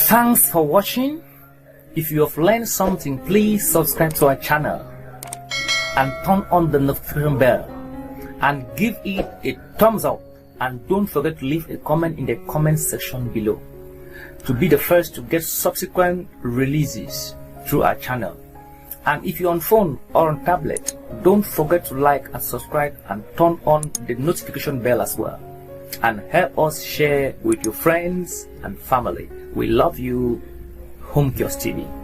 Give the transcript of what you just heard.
Thanks for watching. If you have learned something, please subscribe to our channel and turn on the notification bell and give it a thumbs up, and don't forget to leave a comment in the comment section below to be the first to get subsequent releases through our channel. And if you're on phone or on tablet, don't forget to like and subscribe and turn on the notification bell as well, and help us share with your friends and family. We love you. Home Kiosk TV.